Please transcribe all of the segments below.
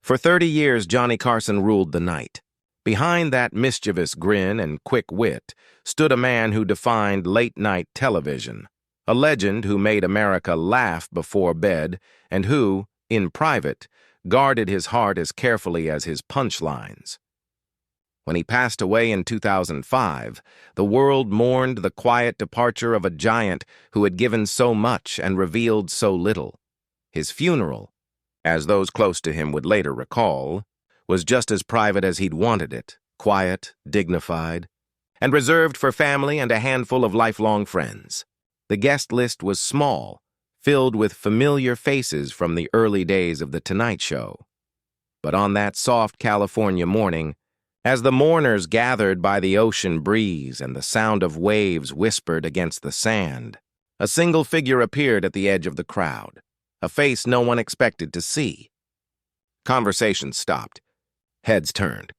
For 30 years, Johnny Carson ruled the night. Behind that mischievous grin and quick wit stood a man who defined late-night television, a legend who made America laugh before bed and who, in private, guarded his heart as carefully as his punchlines. When he passed away in 2005, the world mourned the quiet departure of a giant who had given so much and revealed so little. His funeral, as those close to him would later recall, was just as private as he'd wanted it, quiet, dignified, and reserved for family and a handful of lifelong friends. The guest list was small, filled with familiar faces from the early days of The Tonight Show. But on that soft California morning, as the mourners gathered by the ocean breeze and the sound of waves whispered against the sand, a single figure appeared at the edge of the crowd, a face no one expected to see. Conversation stopped. Heads turned.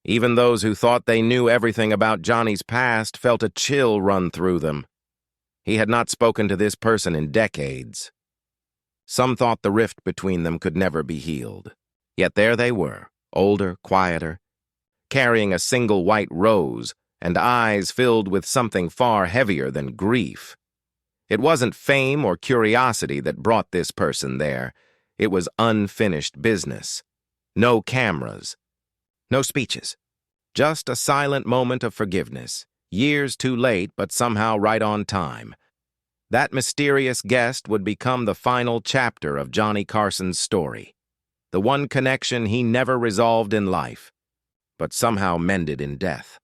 Even those who thought they knew everything about Johnny's past felt a chill run through them. He had not spoken to this person in decades. Some thought the rift between them could never be healed. Yet there they were, older, quieter, carrying a single white rose and eyes filled with something far heavier than grief. It wasn't fame or curiosity that brought this person there. It was unfinished business. No cameras. No speeches. Just a silent moment of forgiveness. Years too late, but somehow right on time. That mysterious guest would become the final chapter of Johnny Carson's story. The one connection he never resolved in life, but somehow mended in death.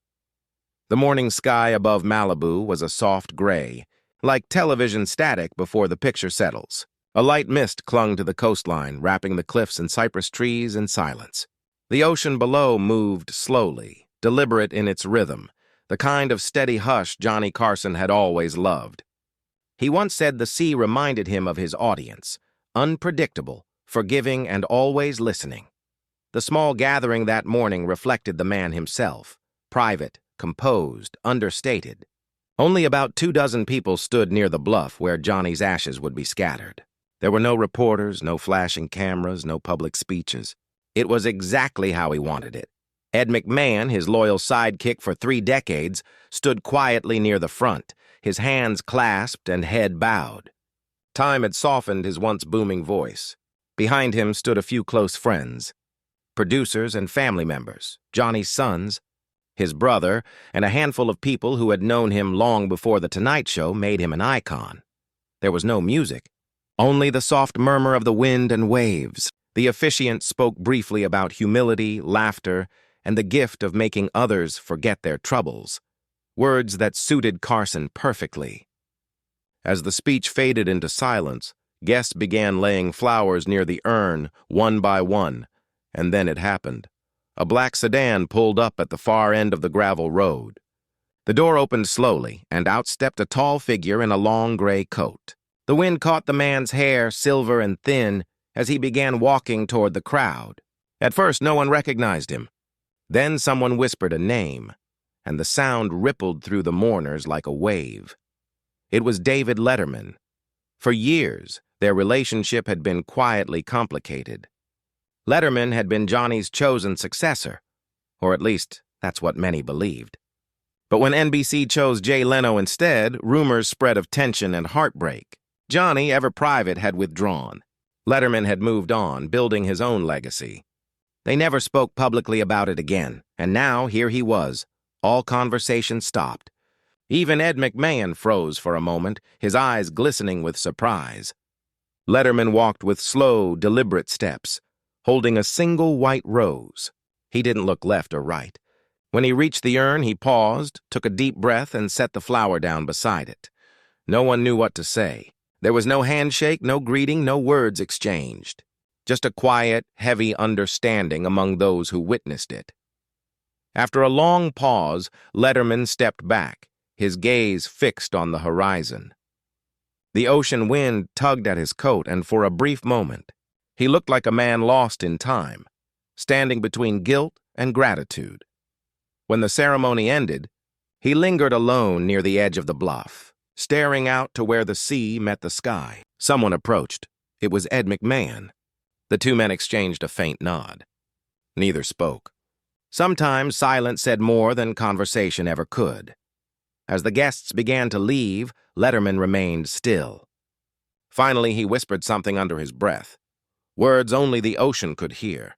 The morning sky above Malibu was a soft gray, like television static before the picture settles. A light mist clung to the coastline, wrapping the cliffs and cypress trees in silence. The ocean below moved slowly, deliberate in its rhythm, the kind of steady hush Johnny Carson had always loved. He once said the sea reminded him of his audience, unpredictable, forgiving, and always listening. The small gathering that morning reflected the man himself, private, composed, understated. Only about 24 people stood near the bluff where Johnny's ashes would be scattered. There were no reporters, no flashing cameras, no public speeches. It was exactly how he wanted it. Ed McMahon, his loyal sidekick for 3 decades, stood quietly near the front, his hands clasped and head bowed. Time had softened his once booming voice. Behind him stood a few close friends, producers and family members, Johnny's sons, his brother, and a handful of people who had known him long before The Tonight Show made him an icon. There was no music, only the soft murmur of the wind and waves. The officiant spoke briefly about humility, laughter, and the gift of making others forget their troubles, words that suited Carson perfectly. As the speech faded into silence, guests began laying flowers near the urn, one by one, and then it happened. A black sedan pulled up at the far end of the gravel road. The door opened slowly, and out stepped a tall figure in a long gray coat. The wind caught the man's hair, silver and thin, as he began walking toward the crowd. At first, no one recognized him. Then someone whispered a name, and the sound rippled through the mourners like a wave. It was David Letterman. For years, their relationship had been quietly complicated. Letterman had been Johnny's chosen successor, or at least that's what many believed. But when NBC chose Jay Leno instead, rumors spread of tension and heartbreak. Johnny, ever private, had withdrawn. Letterman had moved on, building his own legacy. They never spoke publicly about it again, and now here he was. All conversation stopped. Even Ed McMahon froze for a moment, his eyes glistening with surprise. Letterman walked with slow, deliberate steps, holding a single white rose. He didn't look left or right. When he reached the urn, he paused, took a deep breath, and set the flower down beside it. No one knew what to say. There was no handshake, no greeting, no words exchanged. Just a quiet, heavy understanding among those who witnessed it. After a long pause, Letterman stepped back, his gaze fixed on the horizon. The ocean wind tugged at his coat, and for a brief moment, he looked like a man lost in time, standing between guilt and gratitude. When the ceremony ended, he lingered alone near the edge of the bluff, staring out to where the sea met the sky. Someone approached. It was Ed McMahon. The two men exchanged a faint nod. Neither spoke. Sometimes silence said more than conversation ever could. As the guests began to leave, Letterman remained still. Finally, he whispered something under his breath, words only the ocean could hear.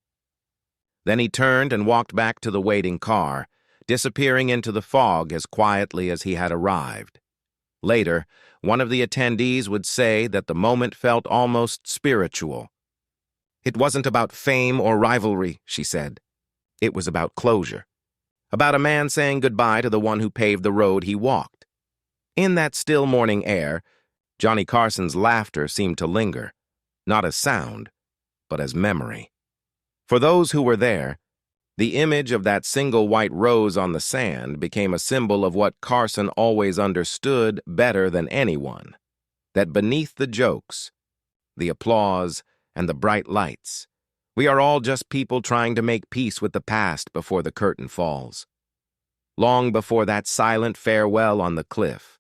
Then he turned and walked back to the waiting car, disappearing into the fog as quietly as he had arrived. Later, one of the attendees would say that the moment felt almost spiritual. "It wasn't about fame or rivalry," she said. "It was about closure. About a man saying goodbye to the one who paved the road he walked." In that still morning air, Johnny Carson's laughter seemed to linger, not as sound, but as memory. For those who were there, the image of that single white rose on the sand became a symbol of what Carson always understood better than anyone, that beneath the jokes, the applause, and the bright lights, we are all just people trying to make peace with the past before the curtain falls. Long before that silent farewell on the cliff,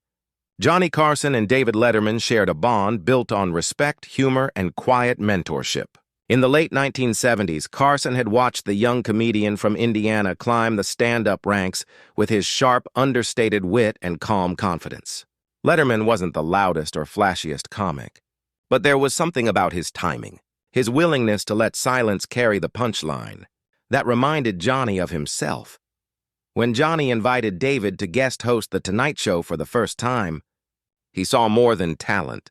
Johnny Carson and David Letterman shared a bond built on respect, humor, and quiet mentorship. In the late 1970s, Carson had watched the young comedian from Indiana climb the stand-up ranks with his sharp, understated wit and calm confidence. Letterman wasn't the loudest or flashiest comic, but there was something about his timing, his willingness to let silence carry the punchline, that reminded Johnny of himself. When Johnny invited David to guest host The Tonight Show for the first time, he saw more than talent.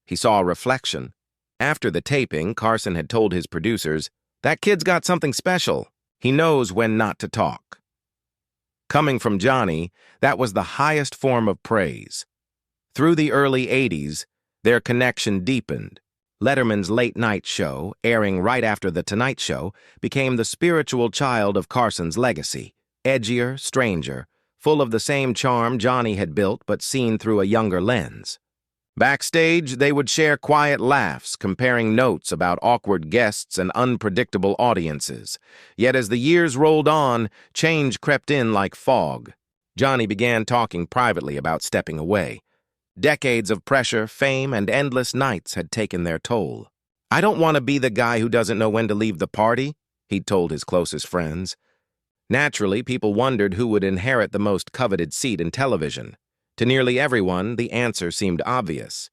He saw a reflection. After the taping, Carson had told his producers, "That kid's got something special. He knows when not to talk." Coming from Johnny, that was the highest form of praise. Through the early 80s, their connection deepened. Letterman's late-night show, airing right after The Tonight Show, became the spiritual child of Carson's legacy, edgier, stranger, full of the same charm Johnny had built but seen through a younger lens. Backstage, they would share quiet laughs, comparing notes about awkward guests and unpredictable audiences. Yet as the years rolled on, change crept in like fog. Johnny began talking privately about stepping away. Decades of pressure, fame, and endless nights had taken their toll. "I don't want to be the guy who doesn't know when to leave the party," he'd told his closest friends. Naturally, people wondered who would inherit the most coveted seat in television. To nearly everyone, the answer seemed obvious.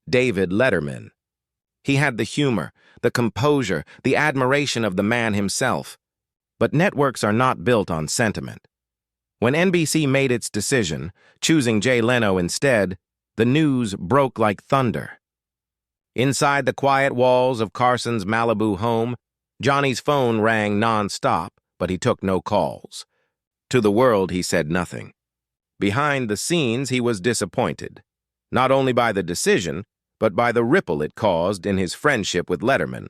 David Letterman. He had the humor, the composure, the admiration of the man himself. But networks are not built on sentiment. When NBC made its decision, choosing Jay Leno instead, the news broke like thunder. Inside the quiet walls of Carson's Malibu home, Johnny's phone rang non-stop, but he took no calls. To the world, he said nothing. Behind the scenes, he was disappointed, not only by the decision, but by the ripple it caused in his friendship with Letterman.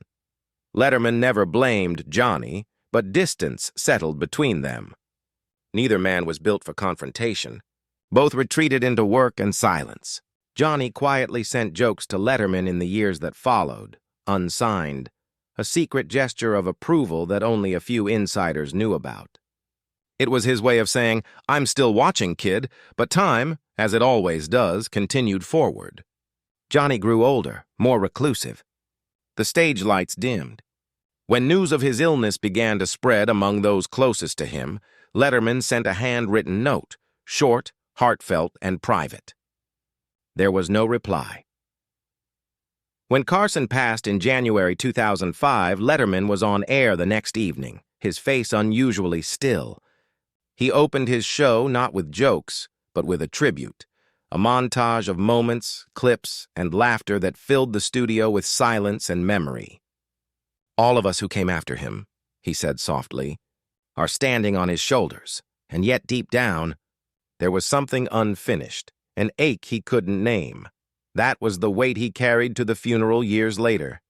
Letterman never blamed Johnny, but distance settled between them. Neither man was built for confrontation. Both retreated into work and silence. Johnny quietly sent jokes to Letterman in the years that followed, unsigned, a secret gesture of approval that only a few insiders knew about. It was his way of saying, "I'm still watching, kid," but time, as it always does, continued forward. Johnny grew older, more reclusive. The stage lights dimmed. When news of his illness began to spread among those closest to him, Letterman sent a handwritten note, short, heartfelt, and private. There was no reply. When Carson passed in January 2005, Letterman was on air the next evening, his face unusually still. He opened his show not with jokes, but with a tribute, a montage of moments, clips, and laughter that filled the studio with silence and memory. "All of us who came after him," he said softly, "are standing on his shoulders, and yet deep down, there was something unfinished, an ache he couldn't name. That was the weight he carried to the funeral years later.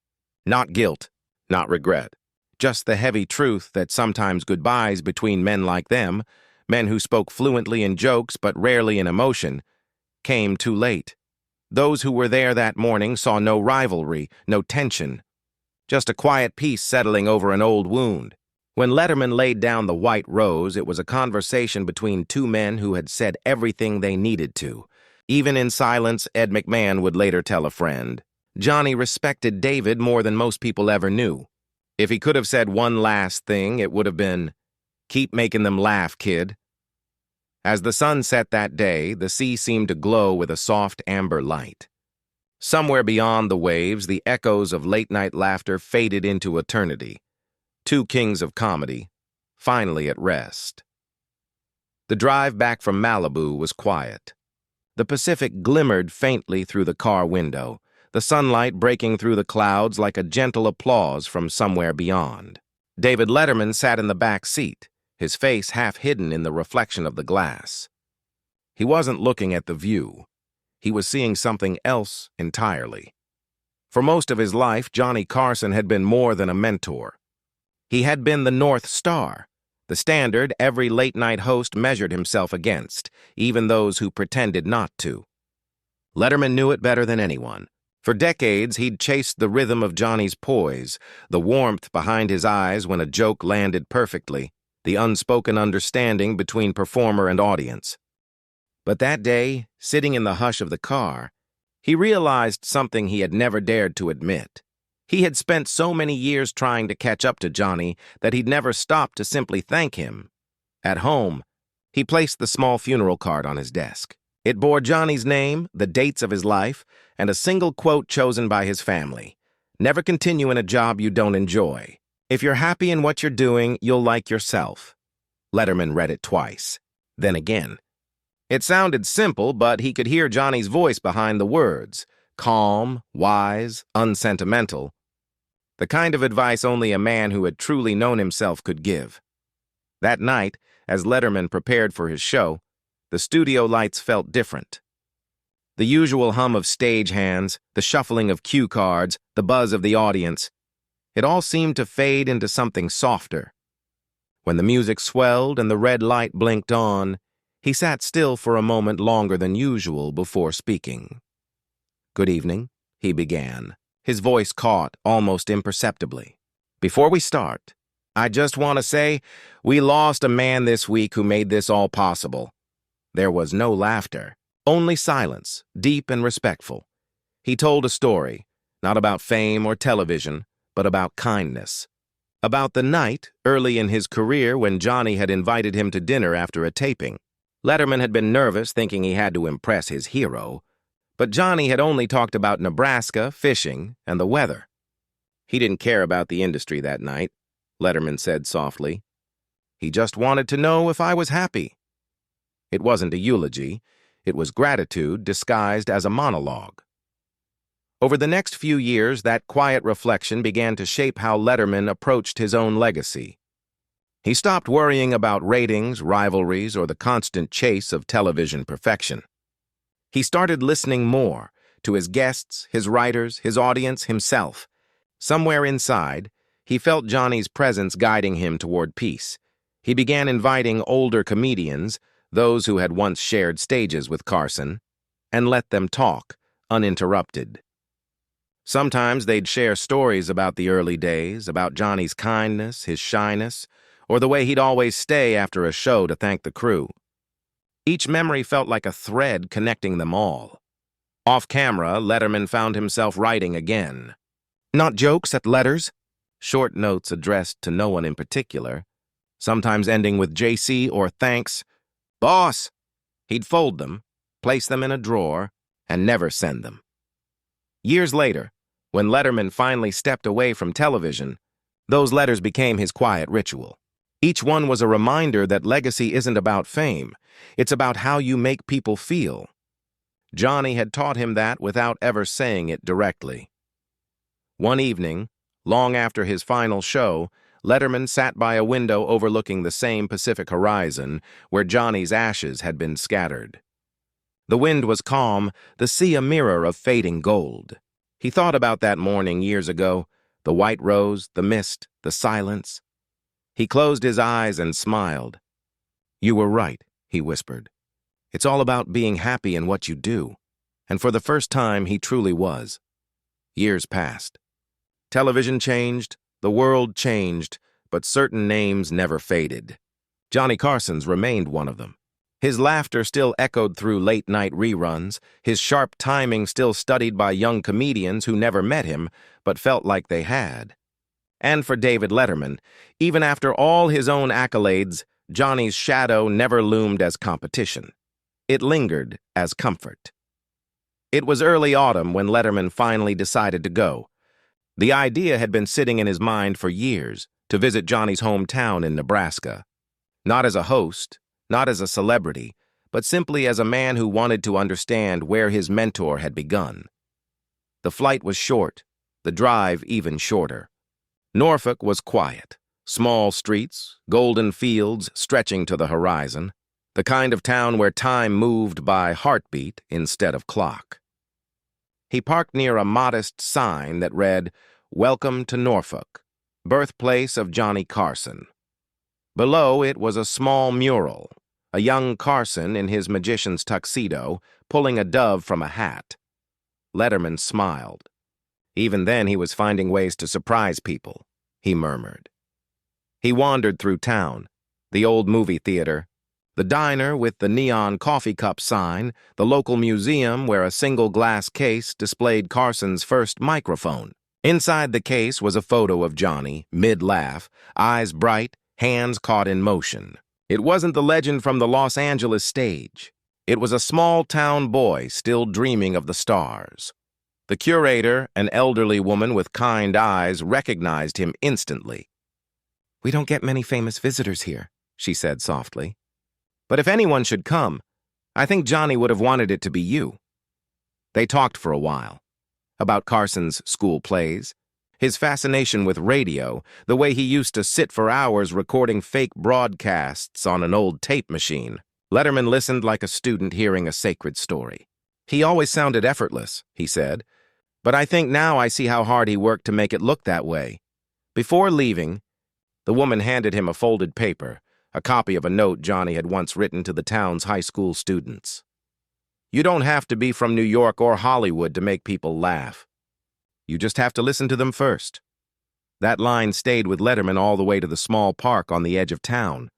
Not guilt, not regret, just the heavy truth that sometimes goodbyes between men like them, men who spoke fluently in jokes but rarely in emotion, came too late. Those who were there that morning saw no rivalry, no tension, just a quiet peace settling over an old wound. When Letterman laid down the white rose, it was a conversation between two men who had said everything they needed to. Even in silence, Ed McMahon would later tell a friend, Johnny respected David more than most people ever knew. If he could have said one last thing, it would have been, "Keep making them laugh, kid." As the sun set that day, the sea seemed to glow with a soft amber light. Somewhere beyond the waves, the echoes of late-night laughter faded into eternity. Two kings of comedy, finally at rest. The drive back from Malibu was quiet. The Pacific glimmered faintly through the car window, the sunlight breaking through the clouds like a gentle applause from somewhere beyond. David Letterman sat in the back seat, his face half hidden in the reflection of the glass. He wasn't looking at the view. He was seeing something else entirely. For most of his life, Johnny Carson had been more than a mentor. He had been the North Star, the standard every late-night host measured himself against, even those who pretended not to. Letterman knew it better than anyone. For decades, he'd chased the rhythm of Johnny's poise, the warmth behind his eyes when a joke landed perfectly, the unspoken understanding between performer and audience. But that day, sitting in the hush of the car, he realized something he had never dared to admit. He had spent so many years trying to catch up to Johnny that he'd never stopped to simply thank him. At home, he placed the small funeral card on his desk. It bore Johnny's name, the dates of his life, and a single quote chosen by his family. "Never continue in a job you don't enjoy. If you're happy in what you're doing, you'll like yourself." Letterman read it twice, then again. It sounded simple, but he could hear Johnny's voice behind the words, calm, wise, unsentimental. The kind of advice only a man who had truly known himself could give. That night, as Letterman prepared for his show, the studio lights felt different. The usual hum of stagehands, the shuffling of cue cards, the buzz of the audience, it all seemed to fade into something softer. When the music swelled and the red light blinked on, he sat still for a moment longer than usual before speaking. "Good evening," he began, his voice caught almost imperceptibly. "Before we start, I just want to say we lost a man this week who made this all possible." There was no laughter, only silence, deep and respectful. He told a story, not about fame or television, but about kindness. About the night, early in his career, when Johnny had invited him to dinner after a taping. Letterman had been nervous, thinking he had to impress his hero, but Johnny had only talked about Nebraska, fishing, and the weather. He didn't care about the industry that night, Letterman said softly. He just wanted to know if I was happy. It wasn't a eulogy. It was gratitude disguised as a monologue. Over the next few years, that quiet reflection began to shape how Letterman approached his own legacy. He stopped worrying about ratings, rivalries, or the constant chase of television perfection. He started listening more to his guests, his writers, his audience, himself. Somewhere inside, he felt Johnny's presence guiding him toward peace. He began inviting older comedians, those who had once shared stages with Carson, and let them talk, uninterrupted. Sometimes they'd share stories about the early days, about Johnny's kindness, his shyness, or the way he'd always stay after a show to thank the crew. Each memory felt like a thread connecting them all. Off camera, Letterman found himself writing again. Not jokes at letters, short notes addressed to no one in particular, sometimes ending with JC or thanks. "Boss!" He'd fold them, place them in a drawer, and never send them. Years later, when Letterman finally stepped away from television, those letters became his quiet ritual. Each one was a reminder that legacy isn't about fame. It's about how you make people feel. Johnny had taught him that without ever saying it directly. One evening, long after his final show, Letterman sat by a window overlooking the same Pacific horizon where Johnny's ashes had been scattered. The wind was calm, the sea a mirror of fading gold. He thought about that morning years ago, the white rose, the mist, the silence. He closed his eyes and smiled. "You were right," he whispered. "It's all about being happy in what you do." And for the first time, he truly was. Years passed. Television changed, the world changed, but certain names never faded. Johnny Carson's remained one of them. His laughter still echoed through late-night reruns, his sharp timing still studied by young comedians who never met him but felt like they had. And for David Letterman, even after all his own accolades, Johnny's shadow never loomed as competition. It lingered as comfort. It was early autumn when Letterman finally decided to go. The idea had been sitting in his mind for years, to visit Johnny's hometown in Nebraska. Not as a host, not as a celebrity, but simply as a man who wanted to understand where his mentor had begun. The flight was short, the drive even shorter. Norfolk was quiet. Small streets, golden fields stretching to the horizon, the kind of town where time moved by heartbeat instead of clock. He parked near a modest sign that read, "Welcome to Norfolk, birthplace of Johnny Carson." Below it was a small mural, a young Carson in his magician's tuxedo, pulling a dove from a hat. Letterman smiled. Even then he was finding ways to surprise people, he murmured. He wandered through town, the old movie theater, the diner with the neon coffee cup sign, the local museum where a single glass case displayed Carson's first microphone. Inside the case was a photo of Johnny, mid-laugh, eyes bright, hands caught in motion. It wasn't the legend from the Los Angeles stage. It was a small-town boy still dreaming of the stars. The curator, an elderly woman with kind eyes, recognized him instantly. "We don't get many famous visitors here," she said softly. "But if anyone should come, I think Johnny would have wanted it to be you." They talked for a while. About Carson's school plays, his fascination with radio, the way he used to sit for hours recording fake broadcasts on an old tape machine. Letterman listened like a student hearing a sacred story. "He always sounded effortless," he said, "but I think now I see how hard he worked to make it look that way." Before leaving, the woman handed him a folded paper, a copy of a note Johnny had once written to the town's high school students. "You don't have to be from New York or Hollywood to make people laugh. You just have to listen to them first." That line stayed with Letterman all the way to the small park on the edge of town,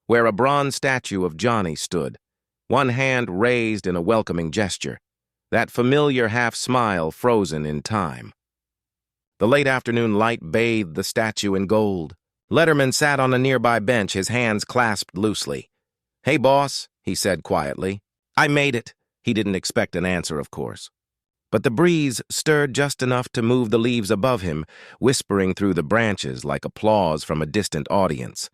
where a bronze statue of Johnny stood, one hand raised in a welcoming gesture, that familiar half-smile frozen in time. The late afternoon light bathed the statue in gold. Letterman sat on a nearby bench, his hands clasped loosely. "Hey, boss," he said quietly. "I made it." He didn't expect an answer, of course. But the breeze stirred just enough to move the leaves above him, whispering through the branches like applause from a distant audience.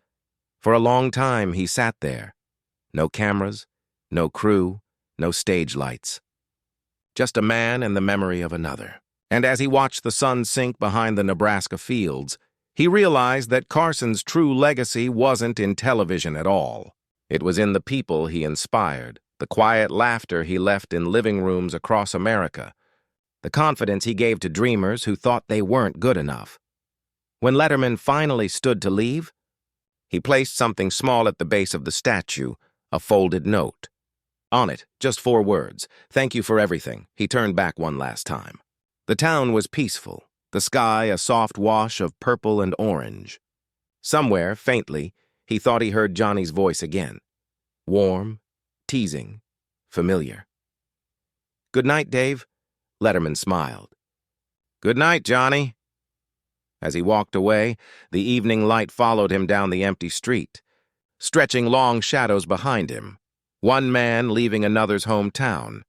For a long time he sat there. No cameras, no crew, no stage lights. Just a man and the memory of another. And as he watched the sun sink behind the Nebraska fields, he realized that Carson's true legacy wasn't in television at all. It was in the people he inspired, the quiet laughter he left in living rooms across America, the confidence he gave to dreamers who thought they weren't good enough. When Letterman finally stood to leave, he placed something small at the base of the statue, a folded note. On it, just 4 words, "Thank you for everything." He turned back one last time. The town was peaceful, the sky a soft wash of purple and orange. Somewhere, faintly, he thought he heard Johnny's voice again. Warm, teasing, familiar. "Good night, Dave." Letterman smiled. "Good night, Johnny." As he walked away, the evening light followed him down the empty street, stretching long shadows behind him, one man leaving another's hometown.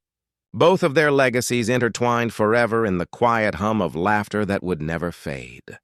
Both of their legacies intertwined forever in the quiet hum of laughter that would never fade.